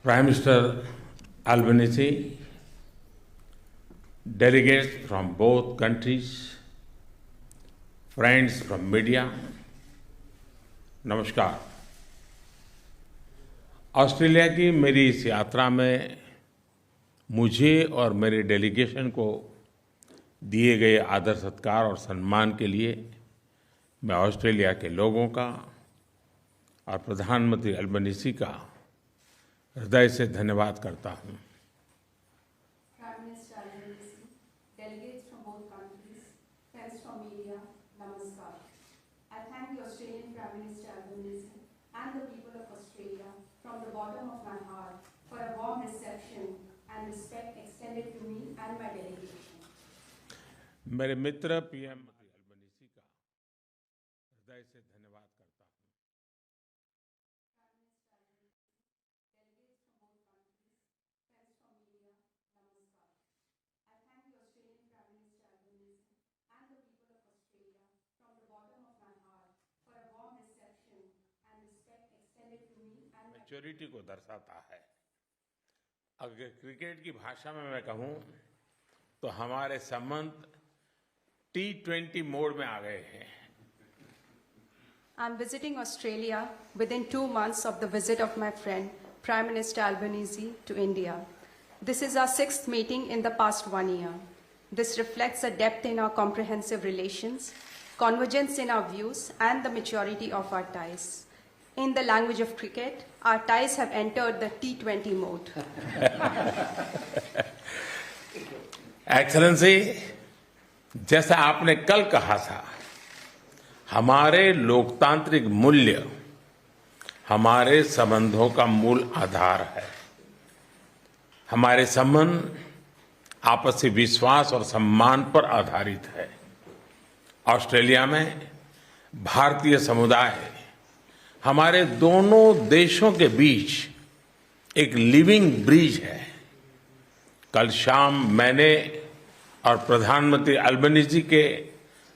Prime Minister Albanese, delegates from both countries, friends from media, नमस्कार। Australia की मेरी इस यात्रा में मुझे और मेरे डेलीगेशन को दिए गए आदर सत्कार और सम्मान के लिए मैं ऑस्ट्रेलिया के लोगों का और प्रधानमंत्री अल्बनीज़ी का हृदय से धन्यवाद करता हूं। Prime Minister Albanese, delegates from both countries, friends from media, namaskar. I thank the Australian Prime Minister Albanese and the people of Australia from the bottom of my heart for a warm reception and respect extended to me and my delegation. मेरे मित्र PM Albanese का हृदय से धन्यवाद करता हूं। Maturity को दर्शाता है। अगर क्रिकेट की भाषा में मैं कहूं तो हमारे संबंध T20 मोड में आ गए हैं। I'm visiting Australia within 2 months of the visit of my friend, Prime Minister Albanese, to India. This is our 6th meeting in the past 1 year. This reflects a depth in our comprehensive relations, convergence in our views, and the maturity of our ties. In the language of cricket, our ties have entered the T20 mode. Excellency, जैसा आपने कल कहा था, हमारे लोकतांत्रिक मूल्य हमारे संबंधों का मूल आधार है। हमारे संबंध आपसी विश्वास और सम्मान पर आधारित है। ऑस्ट्रेलिया में भारतीय समुदाय हमारे दोनों देशों के बीच एक लिविंग ब्रिज है। कल शाम मैंने और प्रधानमंत्री अल्बनीज़ी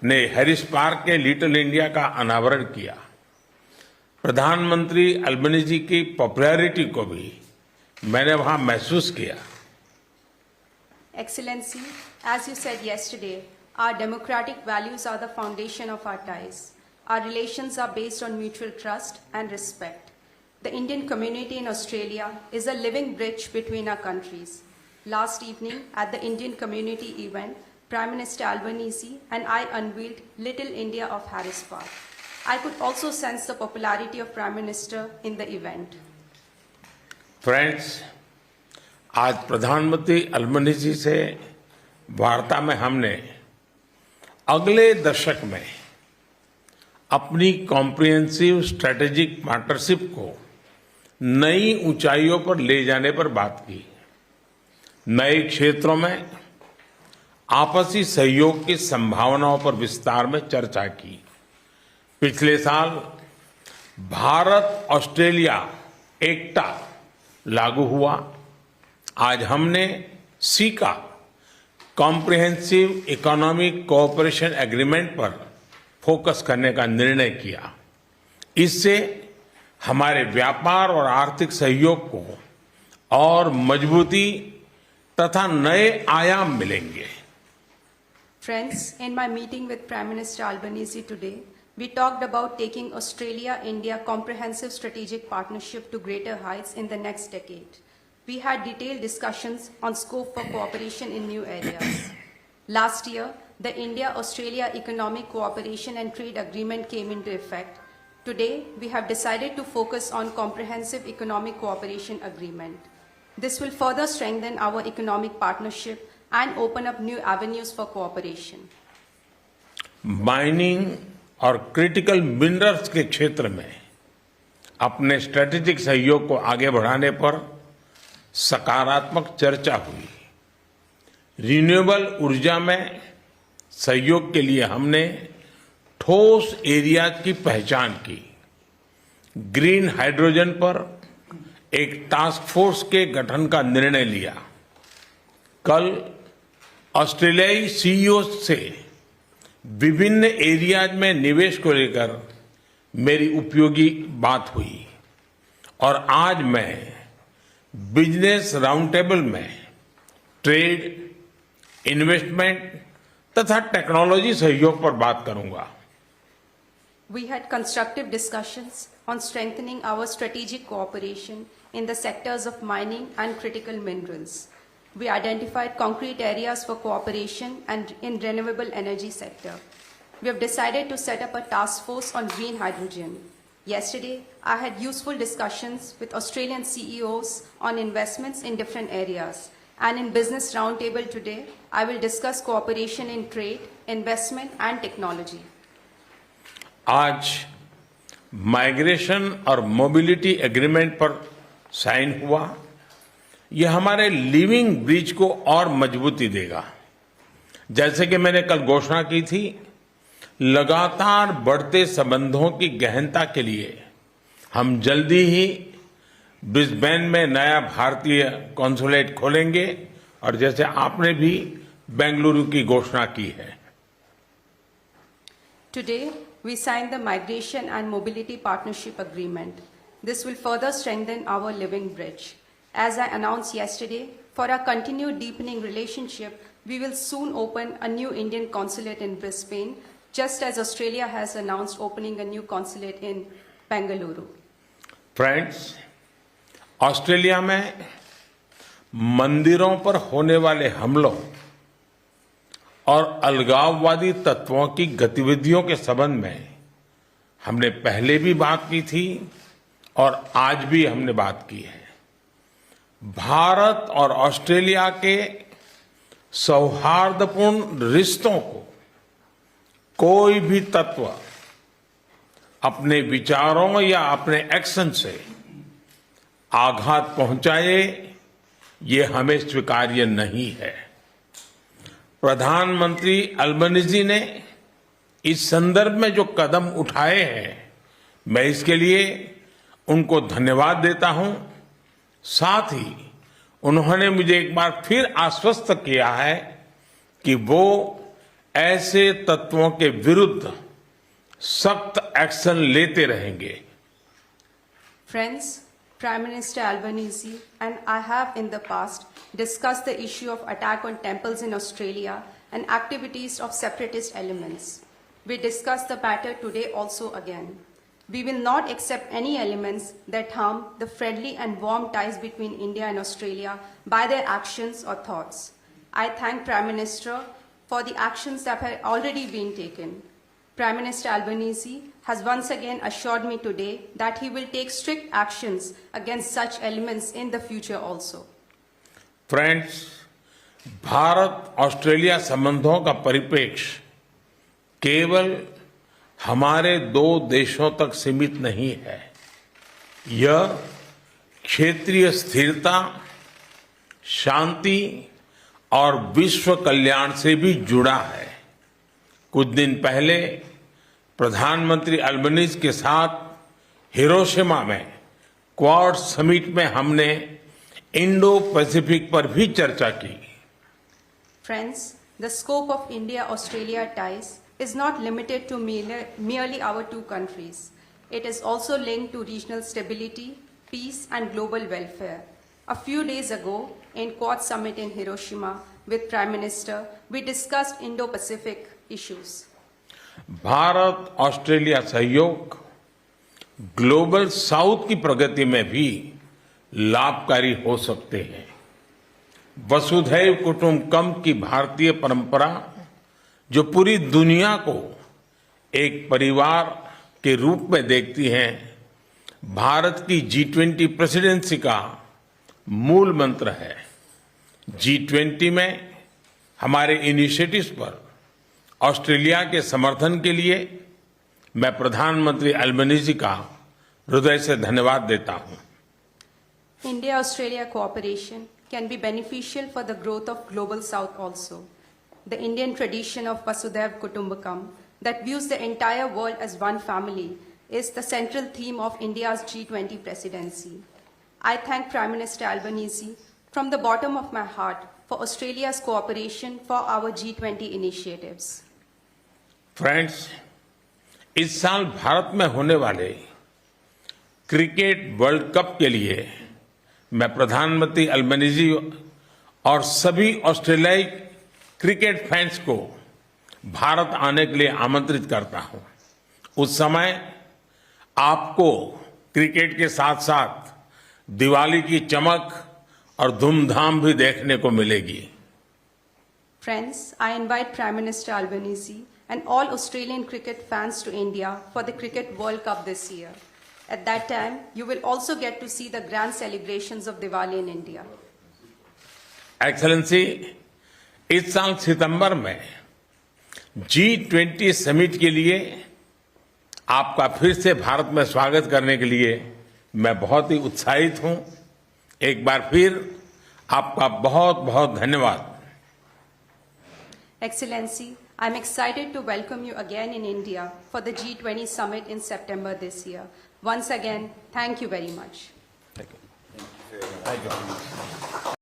ने हैरिस पार्क के लिटिल इंडिया का अनावरण किया। प्रधानमंत्री अल्बनीज़ी की पॉपुलैरिटी को भी मैंने वहां महसूस किया। Excellency, as you said yesterday, our democratic values are the foundation of our ties. Our relations are based on mutual trust and respect. The Indian community in Australia is a living bridge between our countries. Last evening, at the Indian community event, Prime Minister Albanese and I unveiled Little India of Harris Park. I could also sense the popularity of Prime Minister in the event. Friends, आज प्रधानमंत्री Albanese से वार्ता में हमने अगले दशक में अपनी कॉम्प्रिहेंसिव स्ट्रेटेजिक पार्टनरशिप को नई ऊंचाइयों पर ले जाने पर बात की। नए क्षेत्रों में आपसी सहयोग की संभावनाओं पर विस्तार में चर्चा की। पिछले साल भारत ऑस्ट्रेलिया एकटा लागू हुआ। आज हमने caeca comprehensive economic cooperation agreement पर फोकस करने का निर्णय किया। इससे हमारे व्यापार और आर्थिक सहयोग को और मजबूती तथा नए आयाम मिलेंगे। Friends, in my meeting with Prime Minister Albanese today, we talked about taking Australia-India comprehensive strategic partnership to greater heights in the next decade. We had detailed discussions on scope for cooperation in new areas. Last year, the India-Australia Economic Cooperation and Trade Agreement came into effect. Today, we have decided to focus on Comprehensive Economic Cooperation Agreement. This will further strengthen our economic partnership and open up new avenues for cooperation. Mining और critical minerals के क्षेत्र में अपने strategic सहयोग को आगे बढ़ाने पर सकारात्मक चर्चा हुई। रिन्यूएबल ऊर्जा में सहयोग के लिए हमने ठोस एरियाज की पहचान की। ग्रीन हाइड्रोजन पर एक टास्क फोर्स के गठन का निर्णय लिया। कल ऑस्ट्रेलियाई सीईओ से विभिन्न एरियाज में निवेश को लेकर मेरी उपयोगी बात हुई और आज मैं बिजनेस राउंड टेबल में ट्रेड, इन्वेस्टमेंट तथा टेक्नोलॉजी सहयोग पर बात करूंगा। We had constructive discussions on strengthening our strategic cooperation in the sectors of mining and critical minerals. We identified concrete areas for cooperation and in renewable energy sector. We have decided to set up a task force on green hydrogen. Yesterday, I had useful discussions with Australian CEOs on investments in different areas. And in Business Roundtable today, I will discuss cooperation in trade, investment and technology. आज migration और mobility agreement पर sign हुआ। यह हमारे living bridge को और मजबूती देगा। जैसे कि मैंने कल घोषणा की थी, लगातार बढ़ते संबंधों की गहनता के लिए हम जल्दी ही ब्रिस्बेन में नया भारतीय कॉन्सुलेट खोलेंगे और जैसे आपने भी बेंगलुरु की घोषणा की है। Today, we signed the Migration and Mobility Partnership Agreement. This will further strengthen our living bridge. As I announced yesterday, for our continued deepening relationship, we will soon open a new Indian consulate in Brisbane, just as Australia has announced opening a new consulate in Bengaluru. Friends, Australia में मंदिरों पर होने वाले हमलों और अलगाववादी तत्वों की गतिविधियों के संबंध में हमने पहले भी बात की थी और आज भी हमने बात की है। भारत और ऑस्ट्रेलिया के सौहार्दपूर्ण रिश्तों को कोई भी तत्व अपने विचारों या अपने एक्शन से आघात पहुंचाए, ये हमें स्वीकार्य नहीं है। प्रधानमंत्री अल्बनीजी ने इस संदर्भ में जो कदम उठाए हैं, मैं इसके लिए उनको धन्यवाद देता हूं। साथ ही उन्होंने मुझे एक बार फिर आश्वस्त किया है कि वो ऐसे तत्वों के विरुद्ध सख्त एक्शन लेते रहेंगे। Friends, Prime Minister Albanese and I have in the past discussed the issue of attack on temples in Australia and activities of separatist elements. We discussed the matter today also again. We will not accept any elements that harm the friendly and warm ties between India and Australia by their actions or thoughts. I thank Prime Minister for the actions that have already been taken. Prime Minister Albanese has once again assured me today that he will take strict actions against such elements in the future also. Friends, Bharat Australia संबंधों का परिप्रेक्ष्य केवल हमारे दो देशों तक सीमित नहीं है। यह क्षेत्रीय स्थिरता, शांति और विश्व कल्याण से भी जुड़ा है। कुछ दिन पहले प्रधानमंत्री अल्बनीज के साथ हिरोशिमा में क्वाड समिट में हमने इंडो पैसिफिक पर भी चर्चा की। Friends, the scope of India-Australia ties is not limited to merely our two countries. It is also linked to regional stability, peace and global welfare. A few days ago, in Quad Summit in Hiroshima with Prime Minister, we discussed Indo-Pacific issues. Bharat Australia सहयोग global south की प्रगति में भी लाभकारी हो सकते हैं। वसुधैव कुटुंबकम की भारतीय परंपरा, जो पूरी दुनिया को एक परिवार के रूप में देखती है, भारत की G20 प्रेसिडेंसी का मूल मंत्र है। G20 में हमारे इनिशिएटिव्स पर ऑस्ट्रेलिया के समर्थन के लिए मैं प्रधानमंत्री अल्बनीजी का हृदय से धन्यवाद देता हूं। India-Australia cooperation can be beneficial for the growth of Global South also. The Indian tradition of Vasudhaiv Kutumbakam that views the entire world as one family is the central theme of India's G20 presidency. I thank Prime Minister Albanese from the bottom of my heart for Australia's cooperation for our G20 initiatives. Friends, इस साल भारत में होने वाले cricket world cup के लिए मैं प्रधानमंत्री Albanese और सभी ऑस्ट्रेलियाई क्रिकेट फैंस को भारत आने के लिए आमंत्रित करता हूं। उस समय आपको क्रिकेट के साथ साथ दिवाली की चमक और धूमधाम भी देखने को मिलेगी। Friends, I invite Prime Minister Albanese and all Australian cricket fans to India for the Cricket World Cup this year. At that time, you will also get to see the grand celebrations of Diwali in India. Excellency, इस साल सितंबर में G20 summit के लिए आपका फिर से भारत में स्वागत करने के लिए मैं बहुत ही उत्साहित हूं। एक बार फिर आपका बहुत बहुत धन्यवाद। Excellency, I'm excited to welcome you again in India for the G20 summit in September this year. Once again, thank you very much. Thank you.